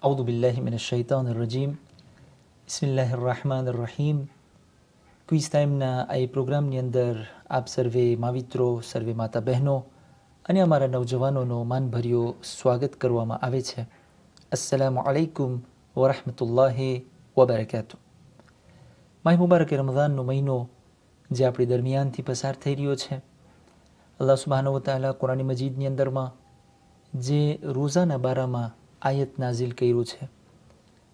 أعوذ بالله من الشيطان الرجيم بسم الله الرحمن الرحيم ક્વિઝ ટાઈમના આ પ્રોગ્રામની અંદર આપ સર્વે માવિત્રો સર્વે માતા બહેનો અને અમારા નવજવાનોનો માનભર્યો સ્વાગત કરવામાં આવે છે. અસ્સલામુ અલૈકુમ વરહમતુલ્લાહિ વબરકાતુ. માહ મુબારક રમઝાનનો મહિનો જે આપણી દરમિયાનથી પસાર થઈ રહ્યો છે, અલ્લાહ સુબ્હાનહુ વ તઆલા કુરાન મજીદની અંદરમાં જે રોઝાના બારામાં આયત નાઝિલ કર્યું છે,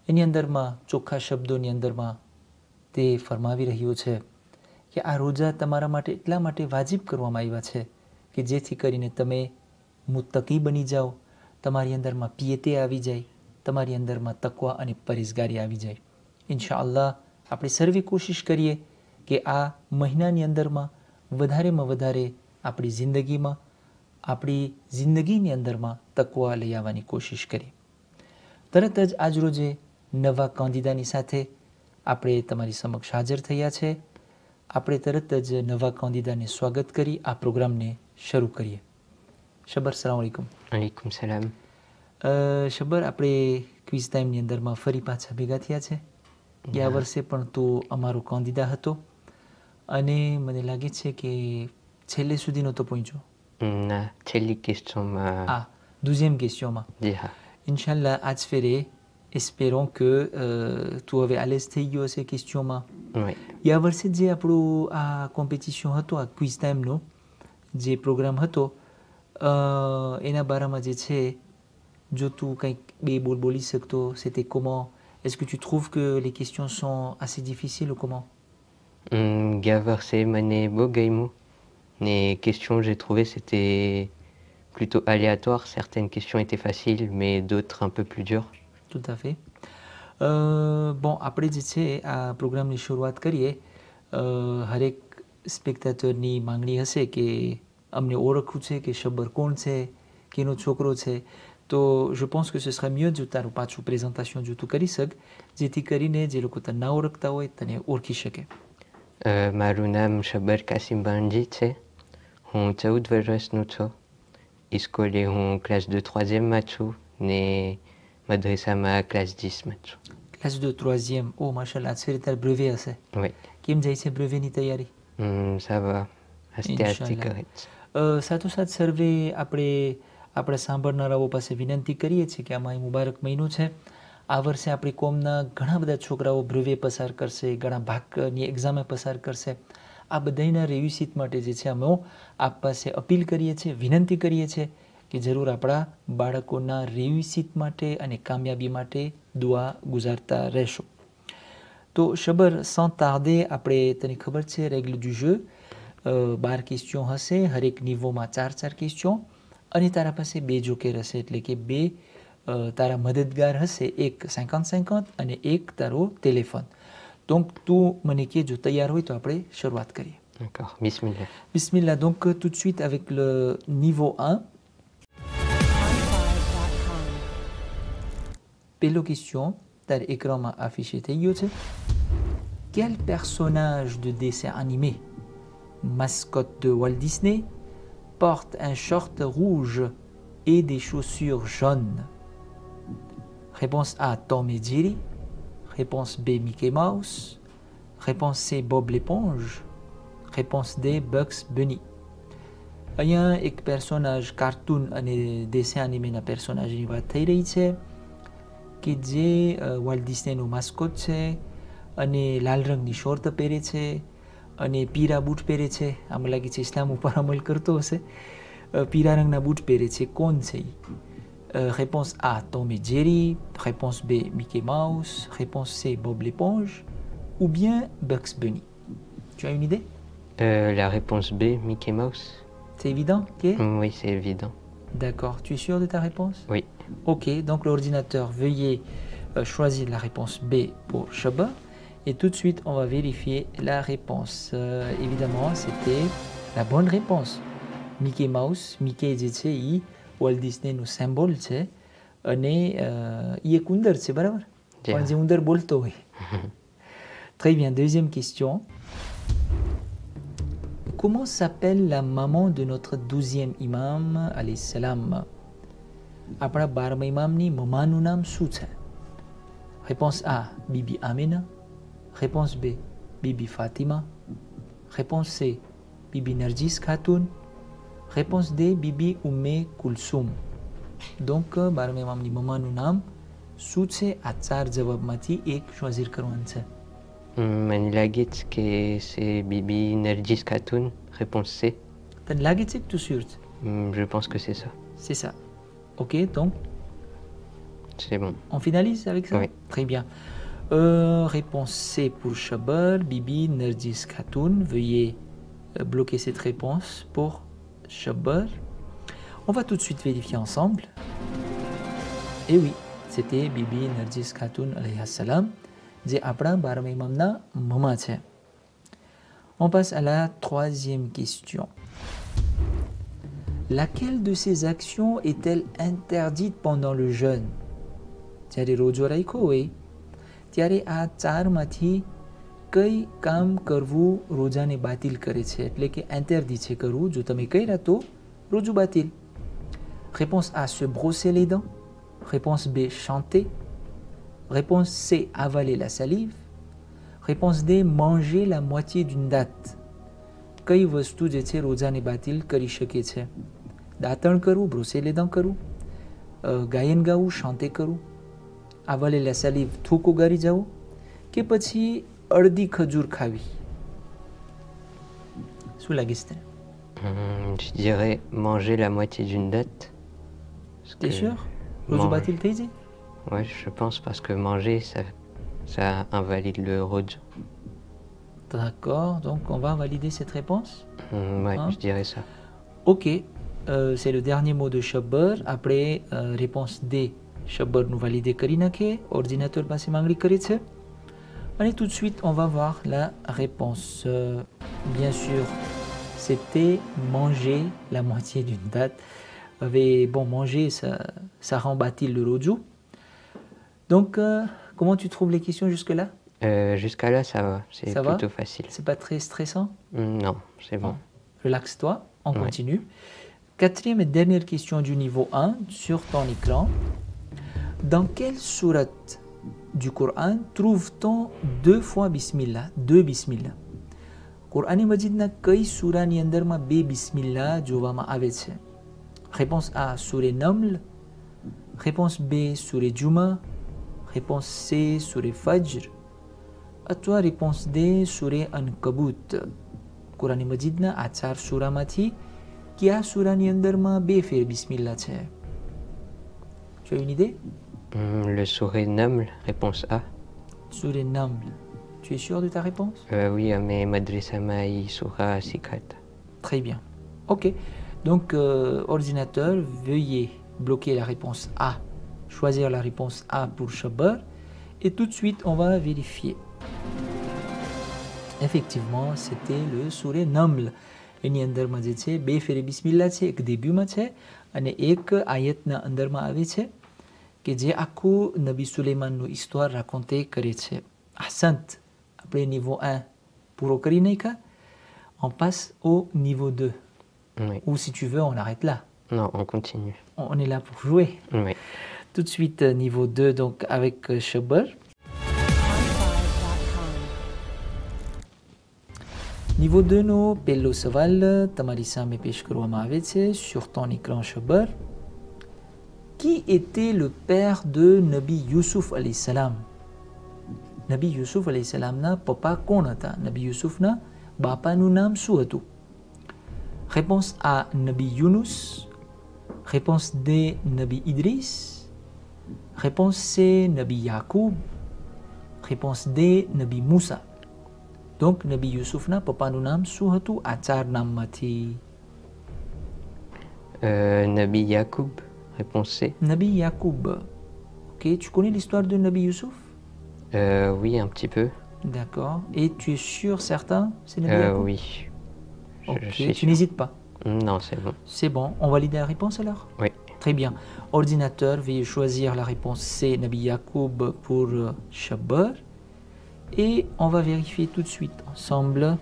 એની અંદરમાં ચોખ્ખા શબ્દોની અંદરમાં તે ફરમાવી રહ્યો છે કે આ રોજા તમારા માટે એટલા માટે વાજિબ કરવામાં આવ્યા છે કે જેથી કરીને તમે મુત્તકી બની જાઓ, તમારી અંદરમાં પિયતે આવી જાય, તમારી અંદરમાં તકવા અને પરેઝગારી આવી જાય. ઇન્શાઅલ્લાહ આપણે સર્વે કોશિશ કરીએ કે આ મહિનાની અંદરમાં વધારેમાં વધારે આપણી જિંદગીની અંદરમાં તકવા લઈ આવવાની કોશિશ કરીએ. તરત જ આજરોજે નવા કાંદીદાની સાથે આપણે તમારી સમક્ષ હાજર થયા છે. આપણે તરત જ નવા કાંદીદાને સ્વાગત કરી આ પ્રોગ્રામને શરૂ કરીએ. શબર, સલામ અલૈકુમ. વાલેકુમ સલામ. શબર, આપણે ક્વિઝ ટાઈમની અંદરમાં ફરી પાછા ભેગા થયા છે. ગયા વર્ષે પણ તો અમારો કાંદીદા હતો અને મને લાગે છે કે છેલ્લે સુધી નહોતો પહોંચ્યો. ના, છેલ્લી ક્વેશ્ચનમાં. deuxième questionમાં. જી હા. ઇન્શાલ્લાહ આજ ફેરે espérons que તું હવે આલેસ થઈ ગયો હશે ક્વેશ્ચનમાં. ગયા વર્ષે જે આપણું આ કોમ્પિટિશન હતો, આ ક્વિઝ ટાઈમનો જે પ્રોગ્રામ હતો, એના બારામાં જે છે, જો તું કંઈક બે બોલ બોલી શકતો, c'était comment? Est-ce que tu trouves que les questions sont assez difficiles ou comment? ગયા વર્ષે મને બહુ ગમ્યું. Les questions j'ai trouvé c'était plutôt aléatoire. Certaines questions étaient faciles mais d'autres un peu plus dures. Tout à fait. Bon, આપણે જે છે આ પ્રોગ્રામની શરૂઆત કરીએ. હરેક સ્પેક્ટેટરની માંગણી હશે કે અમને ઓળખવું છે કે શબર કોણ છે, કેનો છોકરો છે. તો je pense que ce serait mieux જો તારું પાછું પ્રેઝન્ટેશન જો તું કરી શક, જેથી કરીને જે લોકો તને ના ઓળખતા હોય તને ઓળખી શકે. મારું નામ શબર કાસિમ બાંજી છે. હું 14 વર્ષનો છું. સ્કૂલે હું ક્લાસ 2 3e છું ને મદ્રસામાં ક્લાસ 10માં છું. ક્લાસ 2 3e. ઓ માશાલ્લાહ, આ ફેર તારે બ્રેવે હશે. Oui. કેમ જાય છે બ્રેવેની તૈયારી? Ça va. આસ્તે કરે છે. સાથોસાથ સર્વે આપણે આપણા સાંભળનારાઓ પાસે વિનંતી કરીએ છીએ કે આમાં મુબારક મહિનો છે. આ વર્ષે આપણી કોમના ઘણા બધા છોકરાઓ બ્રેવે પસાર કરશે, ઘણા ભાગની એક્ઝામે પસાર કરશે. આ બધાના રેવ્યુસીટ માટે જે છે અમે આપ પાસે અપીલ કરીએ છીએ, વિનંતી કરીએ છીએ કે જરૂર આપણા બાળકોના રેવ્યુસીટ માટે અને કામયાબી માટે દુઆ ગુજારતા રહેશો. તો શબર, sans tarder આપણે તને ખબર છે રેગ્લ du jeu, 12 ક્વેશ્ચન હશે, હરેક નિવોમાં 4 ક્વેશ્ચન અને તારા પાસે 2 જોકર હશે, એટલે કે 2 તારા મદદગાર હશે, એક 50-50 અને એક તારો ટેલિફોન. donc તું મને કે જો તૈયાર હોય તો આપણે શરૂઆત કરીએ. D'accord, bismillah. Bismillah, donc tout de suite avec le niveau 1. Pello question, તારે écranમાં affiché થઈ ગયો છે. Quel personnage de dessin animé, mascotte de Walt Disney, porte un short rouge et des chaussures jaunes? Réponse A, Tom et Jerry. Réponse B, Mickey Mouse. Réponse C, Bob l'éponge. Réponse D, Bugs Bunny. અહીંયા એક પર્સોનાજ, કાર્ટૂન અને દેસી એનિમેના પર્સોનાજની વાત થઈ રહી છે કે જે વોલ્ટ ડિસ્નેનો માસ્કોટ છે અને લાલ રંગની શોર્ટ પહેરે છે અને પીરા બૂટ પહેરે છે. આમ લાગે છે ઇસ્લામ ઉપર અમલ કરતો હશે. પીરા રંગના બૂટ પહેરે છે. કોણ છે? Réponse A, Tom et Jerry. Réponse B, Mickey Mouse. Réponse C, Bob l'éponge. Ou bien Bugs Bunny. Tu as une idée? La réponse B, Mickey Mouse. C'est évident? Okay? Oui, c'est évident. D'accord. Tu es sûr de ta réponse? Oui. Ok, donc l'ordinateur, veuillez choisir la réponse B pour Shaba. Et tout de suite, on va vérifier la réponse. Évidemment, c'était la bonne réponse. Mickey Mouse, Mickey જે છે એ વોલ્ટ ડિસ્નેનું સિમ્બોલ છે અને એ એક ઉંદર છે બરાબર પણ જે ઉંદર બોલતો હોય Très bien, deuxième question. Comment s'appelle la maman de notre 12e imam alayhi salam? આપણા 12મા ઇમામની મમ્માનું નામ શું છે? Réponse A, Bibi Amina. Réponse B, Bibi Fatima. Réponse C, Bibi Narjis Khatoun. Réponse D, Bibi Umme Kulsum. Donc, 12મા ઇમામની મમ્માનું નામ શું છે? આ 4 જવાબમાંથી એક choisir કરવાનું છે. મને લાગે છે કે c'est Bibi Narjis Khatoun, réponse C. તને લાગે છે કે તું sûr છે? Je pense que c'est ça. C'est ça. Ok, donc C'est bon. on finalise avec ça? Oui. Très bien. Réponse C pour Chabar, Bibi Narjis Khatoun. Veuillez bloquer cette réponse pour Chabar. On va tout de suite vérifier ensemble. Et oui, c'était Bibi Narjis Khatoun alayhi salam. જે આપણા 12મા ઇમામના મમ્મા છે. On passe à la troisième question. Laquelle de ces actions est-elle interdite pendant le jeûne? જ્યારે રોજો રાખ્યો હોય ત્યારે આ ચારમાંથી કઈ કામ કરવું રોજાને બાતિલ કરે છે એટલે કે interdit છે કરવું જો તમે કર્યા તો રોજુ બાતિલ. Réponse A, se brosser les dents. Réponse B, chanter. Réponse C, avaler la salive. Réponse D, manger la moitié d'une date. કઈ વસ્તુ જે છે રોજાને બાતિલ કરી શકે છે? દાંતણ કરવું, brosser les dents કરવું, ગાયન ગાવું, chanter કરવું, avaler la salive, થૂક ઉગારી જવું કે પછી અડધી ખજૂર ખાવી? શું લાગે છે તને? Je dirais manger la moitié d'une date. T'es sûr? Roju બાતિલ થઈ જાય? Ouais, je pense parce que manger, ça invalide le rojo. D'accord, donc on va valider cette réponse? Ouais, Hein? je dirais ça. Ok, c'est le dernier mot de Shabbar. Après, réponse D, Shabbar nous valide Karinake, ordinateur passé mangli Karitse. Allez, tout de suite, on va voir la réponse. Bien sûr, c'était manger la moitié d'une date. Mais bon, manger, ça rend batil le rojo. Donc, comment tu trouves les questions jusque-là? Jusqu'à là, ça va. C'est Ça va? plutôt facile. C'est pas très stressant? Non, c'est bon. Relaxe-toi, on Ouais. continue. Quatrième et dernière question du niveau 1 sur ton écran. Dans quelle sourate du Coran trouve-t-on 2 fois Bismillah? 2 Bismillah. Coran Majidna kay surah ni અંદર માં 2 Bismillah જોવામાં આવે છે? Réponse A, Surah Naml. Réponse B, Surah Juma. Réponse C, Surah Fajr. À toi, réponse D, Surah Ankabut. Coran Majidna આ 4 સૂરામાંથી કયા સૂરાની અંદરમાં 2 ફેર બિસ્મિલ્લાહ છે? Tu as une idée? Le souris Naml, réponse A. Surah Naml. Tu es sûr de ta réponse? Oui, mais Madrisa Maï Surah Sikhat. Très bien. Ok. Donc, ordinateur, veuillez bloquer la réponse A. Choisir la réponse A pour Shabbar. Et tout de suite, on va vérifier. Effectivement, c'était le Surah Naml. એની અંદરમાં જે છે 2 ફેરે બિસ્મિલ્લાહ છે, એક ડેબ્યુમાં છે અને એક આયતના અંદરમાં આવે છે કે જે આખું નબી સુલેમાનનું histoire raconté કરે છે. Ahsant. Après niveau 1 પૂરો કરી નાખ્યા. On passe au niveau 2. Oui. Ou si tu veux, on arrête là. Non, on continue. On est là pour jouer. Oui. Tout de suite, niveau 2, donc avec Shabbar. Niveau 2 નો પહેલો સવાલ તમારી સામે પેશ કરવામાં આવે છે sur ton écran Shabbar. Qui était le père de Nabi Yusuf alayhi salam? Nabi Yusuf alayhi salam ના પપ્પા કોણ હતા? Nabi Yusuf ના બાપાનું નામ શું હતું? Réponse A, Nabi Yunus. Réponse D, Nabi Idris. Réponse C, Nabi Yaqub. Réponse D, Nabi Moussa. Donc, Nabi Yusuf na papaનું નામ શું હતું? આ 4 નામમાંથી. Nabi Yacoub, réponse C. Nabi Yaqub. Ok, tu connais l'histoire de Nabi Yusuf? Oui, un petit peu. D'accord. Et tu es sûr, certain, c'est Nabi Yaqub? Oui. Ok, Je suis tu sûr. n'hésites pas. Non, c'est bon. C'est bon. On valide la réponse alors? Oui. Très bien. Ordinateur, veuillez choisir la réponse C, Nabi Yacoub pour Shabbar. Et on va vérifier tout de suite ensemble.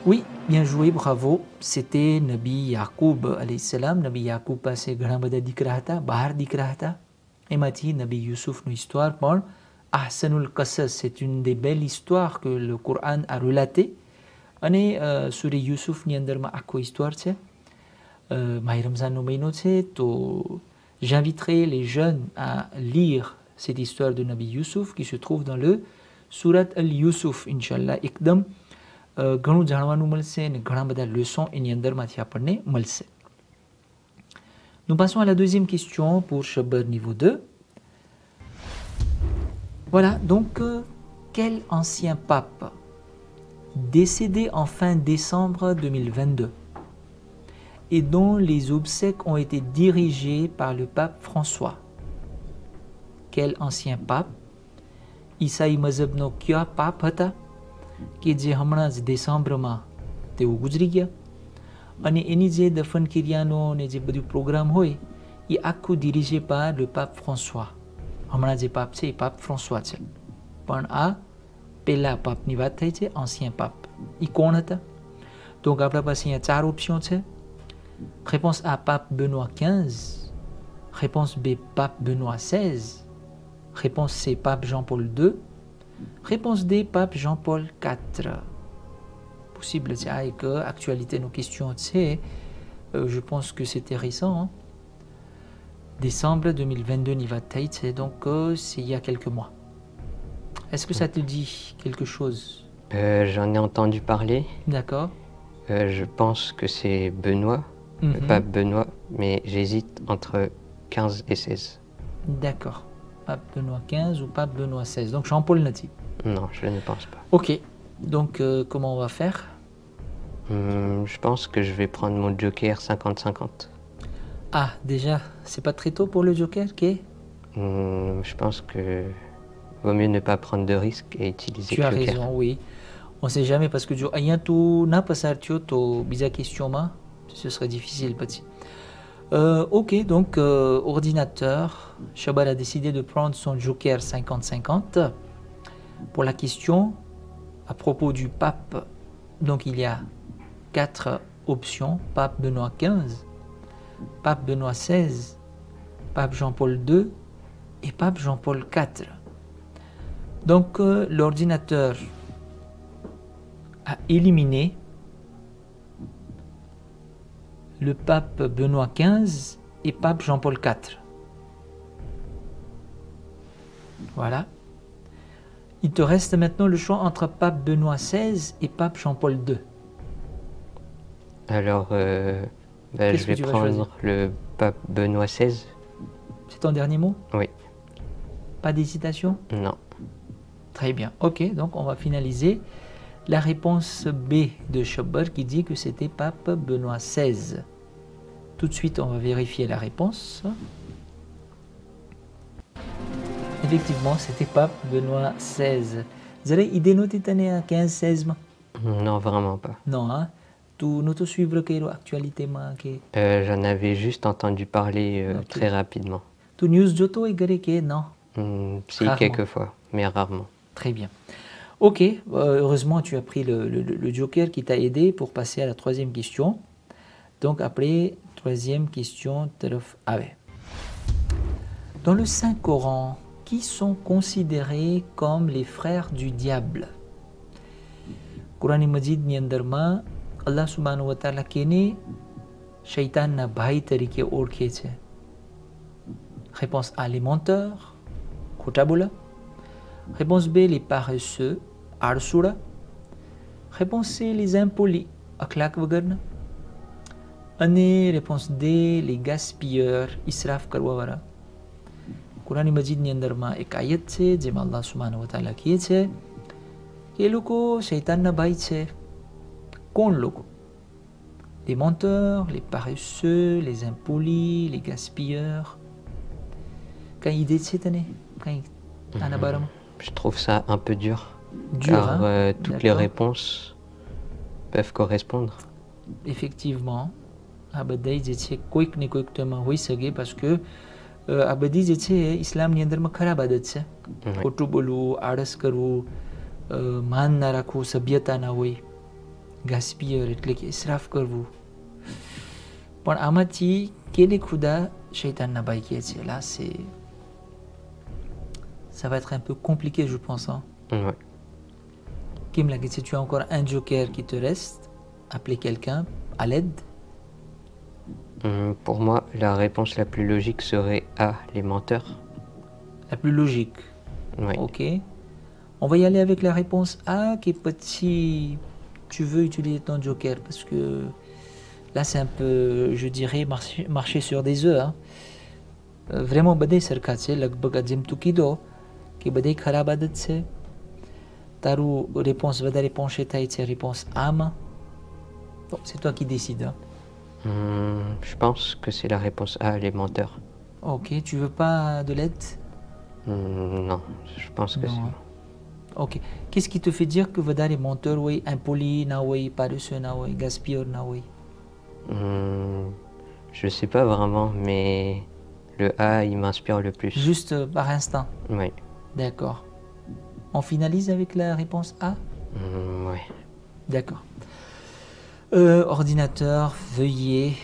Oui, bien joué, bravo. C'était Nabi Yacoub alayhi salam. Nabi Yacoub પાસે ઘણા બધા દીકરા હતા, બહાર દીકરા હતા. એમાંથી Nabi Youssoufની histoire parle. Ahsanul Qasas, c'est une des belles histoires que le Coran a relatées. અને સુરે યુસુફની અંદરમાં આખો histoire છે. Mahi Ramzanનો મહિનો છે, તો j'inviterai les jeunes à lire cette histoire de Nabi Youssouf qui se trouve dans le Surat al-Yusuf, Inch'Allah. એકદમ ઘણું જાણવાનું મળશે અને ઘણા બધા leçons એની અંદરમાંથી આપણને મળશે. Nous passons à la deuxième question pour Shabbar niveau 2. Voilà, donc quel ancien pape décédé en fin décembre 2022 et dont les obsèques ont été dirigées par le pape François. Quel ancien pape? ઈસાઈ મઝહબનો કયા પાપ હતા કે જે હમણાં જ décembre-માં તેઓ ગુજરી ગયા અને એની જે દફન કિરિયાનો અને જે બધું પ્રોગ્રામ હોય એ આખું dirigé par le pape François. હમણાં જે પાપ છે એ પાપ François છે. પણ આ પહેલા પાપની વાત થઈ છે, ancien pape. એ કોણ હતા? Donc આપણા પાસે અહીંયા 4 ઓપ્શન્સ છે. Réponse A, pape Benoît XV. Réponse B, pape Benoît XVI. Réponse C, pape Jean-Paul II. Réponse D, pape Jean-Paul IV. Possible c'est que actualité nos questions c'est je pense que c'était récent, hein? Décembre 2022 n'y va tête, donc c'est il y a quelques mois. Est-ce que ça te dit quelque chose? J'en ai entendu parler. D'accord. Je pense que c'est Benoît, le pape Benoît, mais j'hésite entre 15 et 16. D'accord. Pape Benoît XV ou pape Benoît XVI. Donc Jean-Paul Nati. Non, je ne pense pas. Ok. Donc comment on va faire? Je pense que je vais prendre mon joker 50-50. Ah, déjà, c'est pas très tôt pour le joker, ok? Je pense que vaut mieux ne pas prendre de risques et utiliser Tu le as joker. raison, oui. On sait jamais parce que ayant tout n'a pas ça to bizarre question ma, ce serait difficile petit. Ok, donc ordinateur, Shabbat a décidé de prendre son joker 50-50 pour la question à propos du pape. Donc il y a 4 options: pape Benoît XV, pape Benoît XVI, pape Jean-Paul II et pape Jean-Paul IV. Donc l'ordinateur a éliminé le pape Benoît XV et pape Jean-Paul IV. Voilà. Il te reste maintenant le choix entre pape Benoît XVI et pape Jean-Paul II. Alors, je vais prendre le pape Benoît XVI. C'est ton dernier mot? Oui. Pas d'hésitation? Non. Très bien. Ok, donc on va finaliser la réponse B de Shabbar qui dit que c'était pape Benoît XVI. Tout de suite, on va vérifier la réponse. Effectivement, c'était pape Benoît XVI. Vous avez idée notée à 15-16? Non, vraiment pas. Non, hein? Tu notes suivre quelle actualité? J'en avais juste entendu parler très rapidement. Tu news joto et gareke? Non? Si, quelquefois, mais rarement. Très bien. Ok, heureusement tu as pris le joker qui t'a aidé pour passer à la troisième question. Donc après, troisième question, dans le Saint-Coran, qui sont considérés comme les frères du diable? Quran Majid ni અંદરમાં Allah subhanahu wa ta'ala કેને શૈતાનના ભાઈ તરીકે ઓળખે છે? Réponse A, les menteurs, ખોટા બોલા. Réponse B, les paresseux, arsura. Réponse C, les impolis, akhlaq વગરના. અને réponse D, les gaspilleurs, israf કરવાવાળા. કુરાની મજીદની અંદરમાં એક આયત છે જેમાં અલ્લાહ સુબ્હાનહુ વ તઆલા કહે છે કે એ લોકો શૈતાનના ભાઈ છે. કોણ લોકો? Les menteurs, les paresseux, les impolis, les gaspilleurs. Quand idée છે તને? Quand આના બારામાં? Je trouve ça un peu dur. Dur, car toutes les réponses peuvent correspondre. Effectivement. આ બધાય જે છે કોઈક ને કોઈક તો એમાં હોઈ શકે parce que આ બધી જે છે ઇસ્લામની અંદરમાં ખરાબ આદત છે. ખોટું બોલવું, આળસ કરવું, માન ના રાખવું, સભ્યતા ના હોય, ગાસ્પિયર એટલે કે ઇસરાફ કરવું. પણ આમાંથી કેને ખુદા શૈતાનના ભાઈ કહે છે. Là c'est ça va être un peu compliqué je pense. Hein. Ouais. Kim la si tu as encore un joker qui te reste, appeler quelqu'un à l'aide. Pour moi, la réponse la plus logique serait A, les menteurs. La plus logique. Oui. Ok. On va y aller avec la réponse A qui est petit. Tu veux utiliser ton joker parce que là c'est un peu, je dirais, marcher sur des œufs. Hein. Vraiment, badai sarka છે લગભગ જેમ તું કીધો કે બધી ખરાબ આદત છે. તારું réponse વધારે penché થાય છે réponse A માં. Bon, c'est toi qui décides. Hein. Je pense que c'est la réponse A, les menteurs. Ok, tu veux pas de l'aide? Non, je pense que c'est... Ok. Qu'est-ce qui te fait dire que વધારે menteur હોય, impoli ના હોય, paresseux ના હોય, gaspilleur ના હોય? Je sais pas vraiment, mais le A, il m'inspire le plus. Juste par instinct? Oui. D'accord. On finalise avec la réponse A? Ouais. D'accord. Ordinateur, veuillez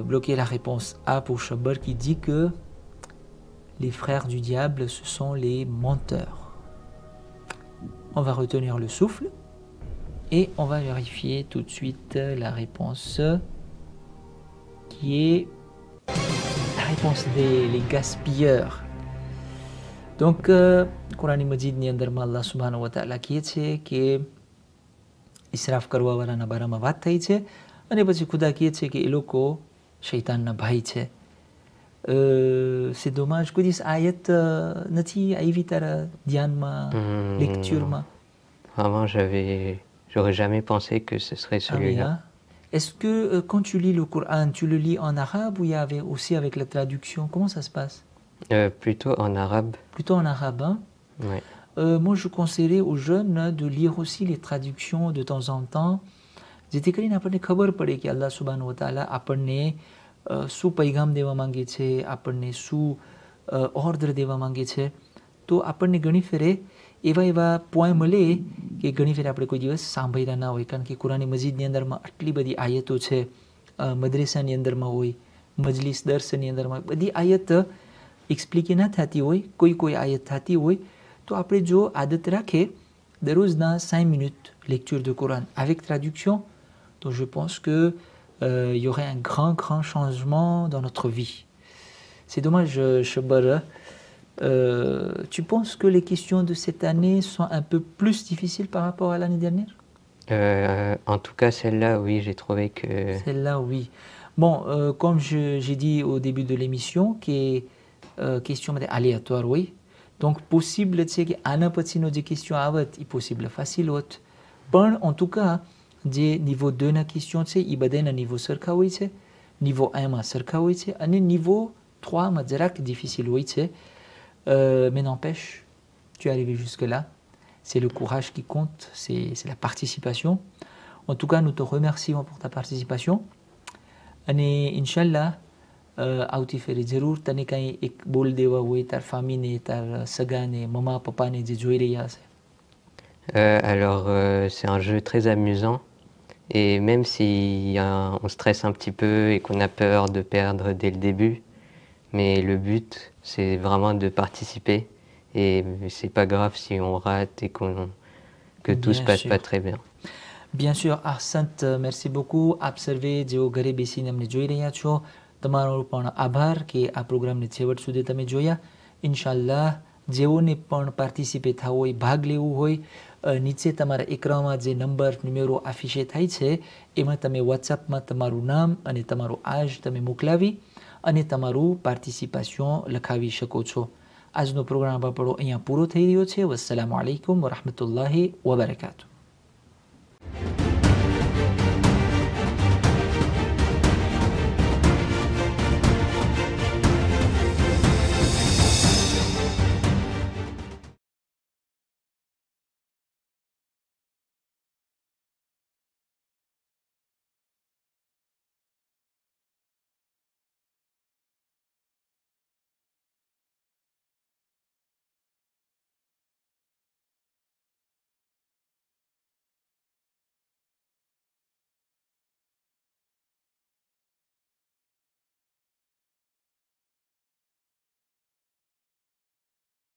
bloquer la réponse A pour Chabal qui dit que les frères du diable, ce sont les menteurs. On va retenir le souffle et on va vérifier tout de suite la réponse qui est la réponse des les gaspilleurs. Donc, Qur'an Majid ni અંદરમાં Allah subhanahu wa ta'ala કહે છે કે ઇસરાફ કરવાવાળાના બારામાં વાત થઈ છે અને પછી ખુદા કહે છે કે એ લોકો શૈતાનના ભાઈ છે. C'est dommage. Qu'est-ce que ayat નથી આવી તારા ધ્યાનમાં, lectureમાં? Vraiment, j'aurais jamais pensé que ce serait celui-là. Ah, hein? Est-ce que quand tu lis le Coran, tu le lis en arabe ou il y avait aussi avec la traduction? Comment ça se passe? Plutôt en arabe. Plutôt en arabe, hein? Ouais. Moi, je conseillerais aux jeunes de lire aussi les traductions de temps en temps. જેથી કરીને આપણને ખબર પડે કે અલ્લાહ સુબ્હાનહુ વ તઆલા આપણને શું પૈગામ દેવા માંગે છે, આપણને શું ઓર્ડર દેવા માંગે છે. તો આપણને ઘણી ફેરે એવા પોઈન્ટ મળે કે ઘણી ફેરે આપણે કોઈ દિવસ સાંભળ્યા ના હોય. કારણ કે કુરાન મજીદની અંદરમાં આટલી બધી આયતો છે, મદ્રેસાની અંદરમાં હોય, મજલિસ દર્સની અંદરમાં બધી આયત એક્સપ્લિકે ના થતી હોય, કોઈ આયત થતી હોય. તો આપણે જો આદત રાખે દરરોજના 5 minutes lecture de Coran avec traduction, donc je pense que il y aurait un grand changement dans notre vie. C'est dommage, Shabar. Tu penses que les questions de cette année sont un peu plus difficiles par rapport à l'année dernière? En tout cas, celle-là, oui, j'ai trouvé que... Celle-là, oui. Bon, comme j'ai dit au début de l'émission, qui est question aléatoire, oui. Donc, possible, tu sais, qu'Anna Patino des questions avant, il possible facile autre. Bon, en tout cas, des niveau 2 na question, tu sais, il y a un niveau cerca, oui, tu sais, niveau 1 ma cerca, oui, tu sais, un niveau 3 ma direct difficile, oui, tu sais. Mais n'empêche, tu es arrivé jusque-là. C'est le courage qui compte, c'est la participation. En tout cas, nous te remercions pour ta participation. Et Inch'Allah, આવતી ફેરી જરૂર તને કંઈ એક બોલ દેવા હોય તાર ફામીને, તાર સગાને, મમ્મા પપ્પાને જે જોઈ રહ્યા છે? Alors, c'est un jeu très amusant. Et même si on stresse un petit peu et qu'on a peur de perdre dès le début, mais le but, c'est vraiment de participer. Et c'est pas grave si on rate et que tout se passe pas très bien. Bien sûr, Ahsant, merci beaucoup. Observez, જેઓ ઘરે બેસીને અમને જોઈ રહ્યા છો, તમારો પણ આભાર કે આ પ્રોગ્રામને છેવટ સુધી તમે જોયા. ઇન્શાલ્લાહ જેઓને પણ પાર્ટિસિપેટ થવું હોય, ભાગ લેવું હોય, નીચે તમારા એકરામાં જે નંબર ન્યુમેરો આફિશે થાય છે એમાં તમે વોટ્સઅપમાં તમારું નામ અને તમારું આજ તમે મોકલાવી અને તમારું પાર્ટિસિપેશન લખાવી શકો છો. આજનો પ્રોગ્રામ આપણો અહીંયા પૂરો થઈ રહ્યો છે. વસ્સલામુ અલૈકુમ વરહમતુલ્લાહિ વબરકાતુહુ.